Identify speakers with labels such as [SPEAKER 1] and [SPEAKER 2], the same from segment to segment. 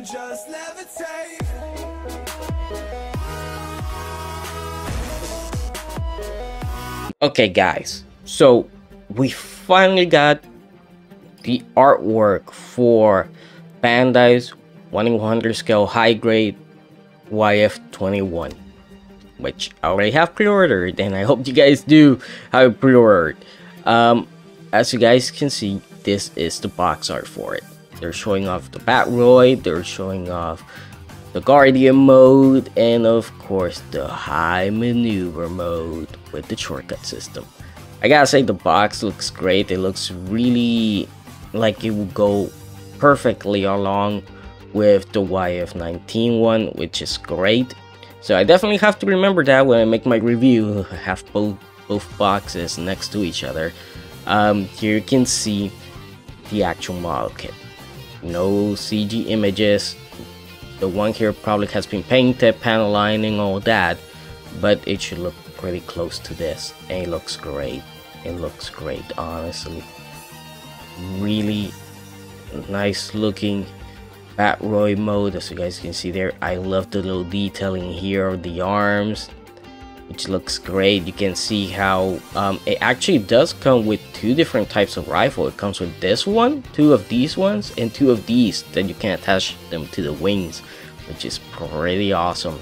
[SPEAKER 1] just levitate.
[SPEAKER 2] Okay guys, so we finally got the artwork for Bandai's 1/100 scale high grade YF-21, which I already have pre-ordered, and I hope you guys do have pre-ordered. As you guys can see, this is the box art for it. They're showing off the Batroid, they're showing off the Guardian mode, and of course the high maneuver mode with the shortcut system. I gotta say, the box looks great. It looks really like it will go perfectly along with the YF-19 one, which is great. So I definitely have to remember that when I make my review. I have both boxes next to each other. Here you can see the actual model kit. No CG images. The one here probably has been painted, panel lining, all that, but it should look pretty close to this, and it looks great. It looks great, honestly. Really nice looking Batroid mode, as you guys can see there. I love the little detailing here of the arms, which looks great. You can see how it actually does come with two different types of rifle. It comes with this one, two of these ones, and two of these that you can attach them to the wings, which is pretty awesome.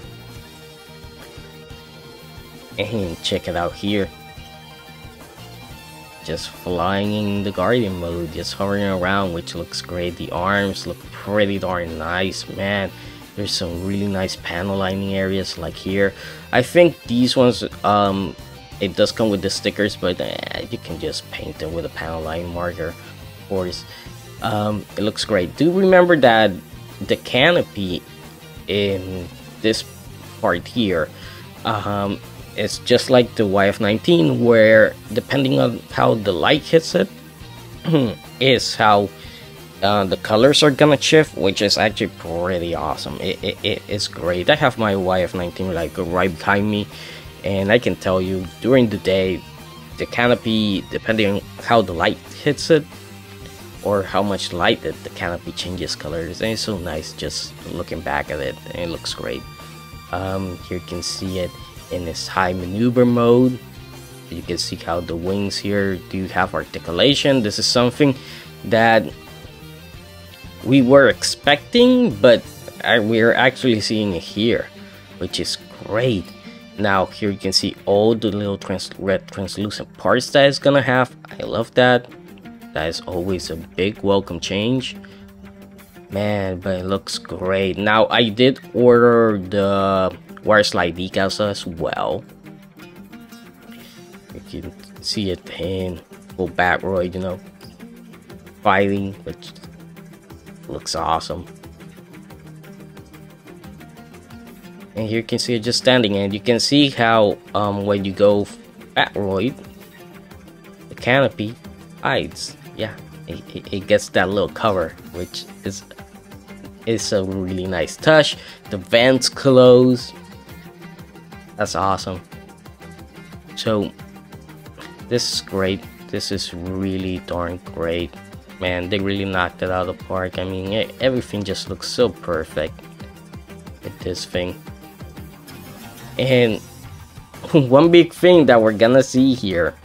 [SPEAKER 2] And check it out here, just flying in the Guardian mode, just hovering around, which looks great. The arms look pretty darn nice, man. There's some really nice panel lining areas like here. I think these ones, it does come with the stickers, but you can just paint them with a panel line marker, of course. It looks great. Do remember that the canopy in this part here, it's just like the YF-19, where depending on how the light hits it, is how the colors are gonna shift, which is actually pretty awesome. It's great. I have my YF-19 like right behind me, and I can tell you during the day, the canopy, depending on how the light hits it or how much light the canopy changes colors, and it's so nice just looking back at it, and it looks great. Here you can see it in this high maneuver mode. You can see how the wings here do have articulation. This is something that we were expecting, but we're actually seeing it here, which is great. Now here you can see all the little red translucent parts that it's gonna have. I love that. That is always a big welcome change, man, but it looks great. Now I did order the wire slide decals as well. You can see it in full Batroid, you know, fighting, which looks awesome. And here you can see it just standing, and you can see how when you go Batroid, the canopy hides. Yeah, it gets that little cover, which is a really nice touch. The vents close. That's awesome. So this is great. This is really darn great, man. They really knocked it out of the park. I mean, everything just looks so perfect with this thing. And one big thing that we're gonna see here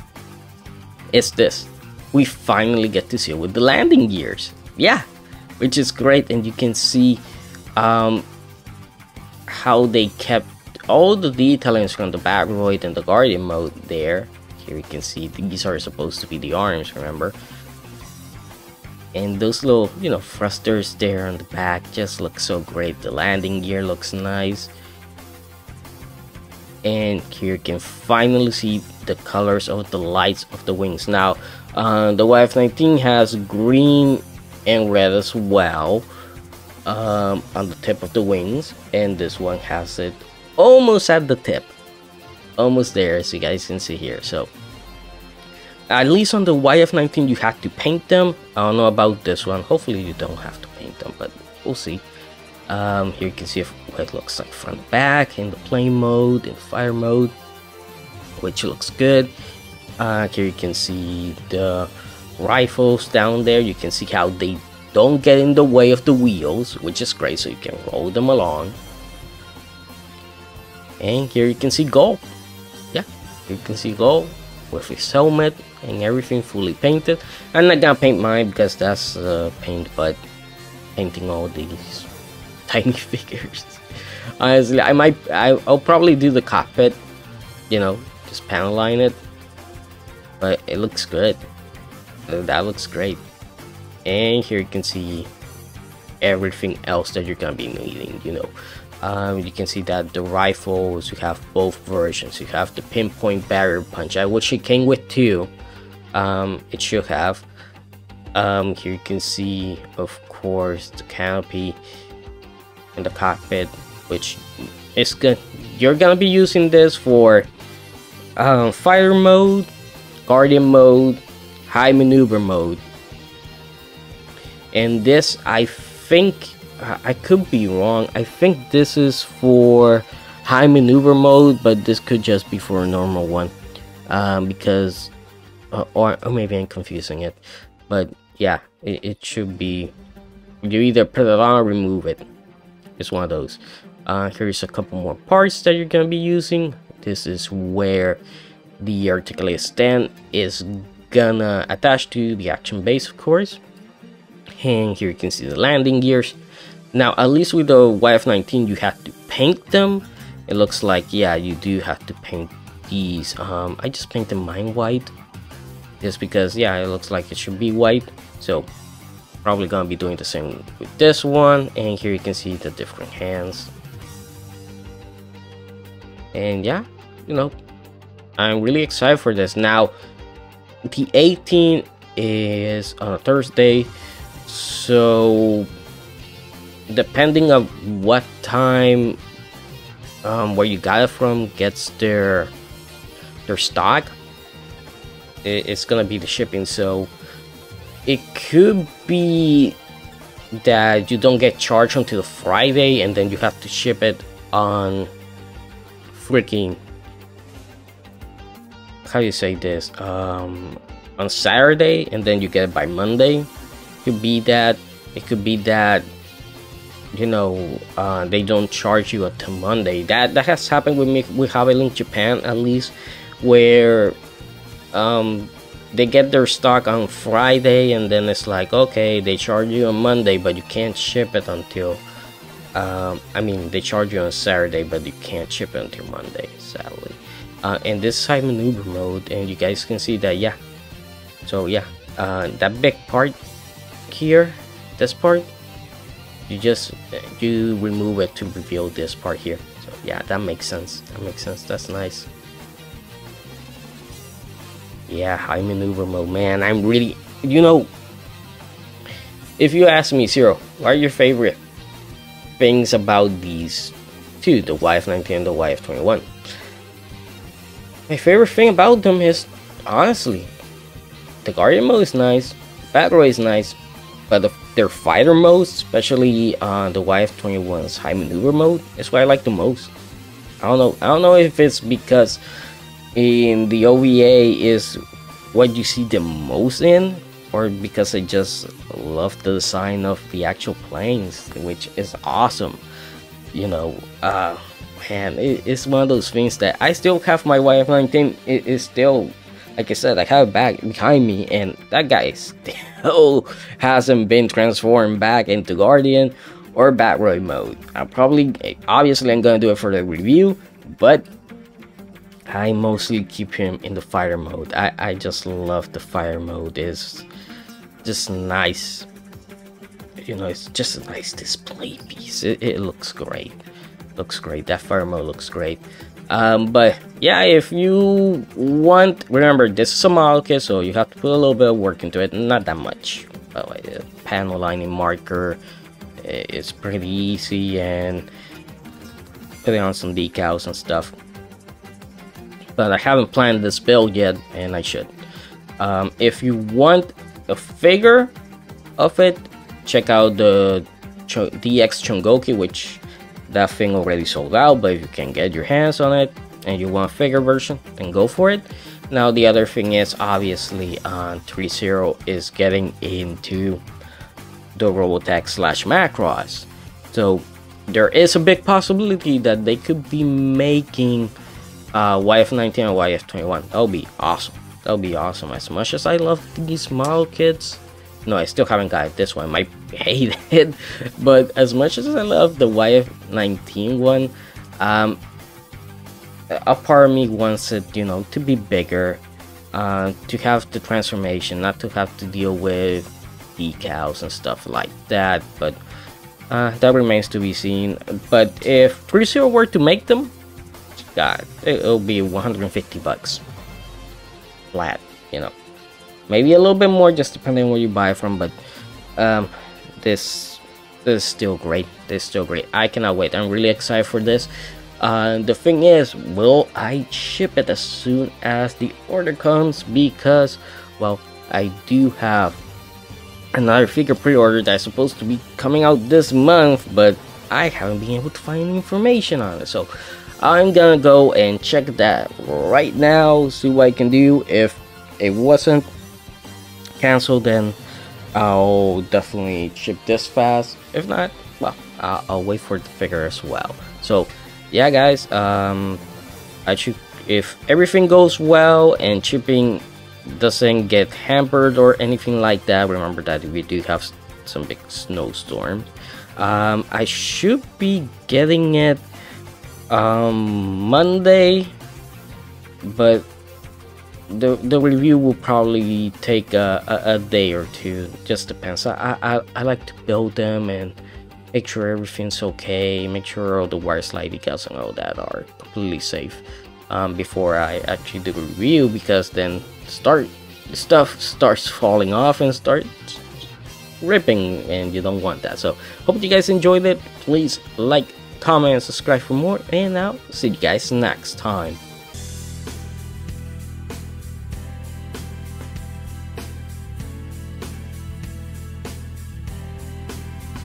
[SPEAKER 2] is this. We finally get to see it with the landing gears. Yeah, which is great. And you can see how they kept all the detailings from the Batroid and the Guardian mode there. Here you can see these are supposed to be the arms, remember? And those little, you know, thrusters there on the back just look so great. The landing gear looks nice. And here you can finally see the colors of the lights of the wings. Now, the YF-19 has green and red as well on the tip of the wings, and this one has it almost at the tip, almost there, as you guys can see here. So at least on the YF-19 you have to paint them. I don't know about this one. Hopefully you don't have to paint them, but we'll see. Here you can see what it looks like front and back in the plane mode, in fire mode, which looks good. Here you can see the rifles down there. You can see how they don't get in the way of the wheels, which is great, so you can roll them along. And here you can see Gold. Yeah, you can see Gold with his helmet and everything fully painted. I'm not gonna paint mine because that's paint, but painting all these tiny figures. Honestly, I'll probably do the cockpit, you know, just panel line it, but it looks good. That looks great. And here you can see everything else that you're gonna be needing, you know. You can see that the rifles, you have both versions. You have the pinpoint barrier punch. I wish it came with two. It should have. Here you can see, of course, the canopy and the cockpit, which is good. You're gonna be using this for fighter mode, guardian mode, high maneuver mode. And this, I think, I could be wrong, I think this is for high maneuver mode, but this could just be for a normal one, because or maybe I'm confusing it, but yeah, it should be, you either put it on or remove it. It's one of those. Here's a couple more parts that you're gonna be using. This is where the articulated stand is gonna attach to the action base, of course. And here you can see the landing gears. Now, at least with the YF-19, you have to paint them. It looks like, yeah, you do have to paint these. I just painted mine white, just because, yeah, it looks like it should be white. So probably gonna be doing the same with this one. And here you can see the different hands. And yeah, you know, I'm really excited for this. Now, the 18th is on a Thursday, so depending on what time where you got it from gets their stock, it's gonna be the shipping. So it could be that you don't get charged until Friday, and then you have to ship it on freaking, how do you say this, on Saturday, and then you get it by Monday. Could be that, it could be that, you know, they don't charge you until Monday. That has happened with me with Hobby Link Japan, at least, where they get their stock on Friday, and then it's like, okay, they charge you on Monday, but you can't ship it until I mean, they charge you on Saturday, but you can't ship it until Monday, sadly. And this is high maneuver mode, and you guys can see that, yeah. So yeah, that big part here, this part, you remove it to reveal this part here. So yeah, that makes sense. That makes sense. That's nice. Yeah, high maneuver mode, man. I'm really, you know, if you ask me, Zero, what are your favorite things about these two, the YF-19 and the YF-21? My favorite thing about them is, honestly, the Guardian mode is nice, Battle Ray is nice, but their fighter modes, especially the YF-21's high maneuver mode, is what I like the most. I don't know if it's because in the OVA is what you see the most in, or because I just love the design of the actual planes, which is awesome. You know, man, it's one of those things that I still have. My YF-19 is still, like I said, I have it back behind me, and that guy still hasn't been transformed back into Guardian or Battle mode. Obviously I'm gonna do it for the review, but I mostly keep him in the fighter mode. I just love the fighter mode. It's just nice. You know, it's just a nice display piece. It looks great. Looks great. That fighter mode looks great. But yeah, if you want, remember, this is a model kit, so you have to put a little bit of work into it. Not that much. By the way, panel lining marker, it's pretty easy, and putting on some decals and stuff. But I haven't planned this build yet, and I should. If you want a figure of it, check out the DX Chongoki, which that thing already sold out, but if you can get your hands on it and you want a figure version, then go for it. Now the other thing is, obviously, 3-0 is getting into the Robotech / MACROSS. So there is a big possibility that they could be making YF-19 and YF-21. That would be awesome. That would be awesome. As much as I love these model kits, no, I still haven't got this one. I hate it, but as much as I love the YF-19 one, a part of me wants it, you know, to be bigger, to have the transformation, not to have to deal with decals and stuff like that. But that remains to be seen. But if Krys were to make them, God, it'll be 150 bucks flat, you know. Maybe a little bit more, just depending on where you buy from, but this is still great. This is still great. I cannot wait. I'm really excited for this. The thing is, will I ship it as soon as the order comes? Because, well, I do have another figure pre-order that's supposed to be coming out this month, but I haven't been able to find any information on it. So I'm gonna go and check that right now, see what I can do. If it wasn't cancelled, then I'll definitely ship this fast. If not, well, I'll wait for the figure as well. So yeah, guys, if everything goes well and shipping doesn't get hampered or anything like that, remember that we do have some big snowstorms. I should be getting it Monday, but the review will probably take a day or two. Just depends. I like to build them and make sure everything's okay, make sure all the wire slide decals and all that are completely safe before I actually do the review, because then stuff starts falling off and starts ripping, and you don't want that. So hope you guys enjoyed it. Please like, comment, and subscribe for more, and I'll see you guys next time.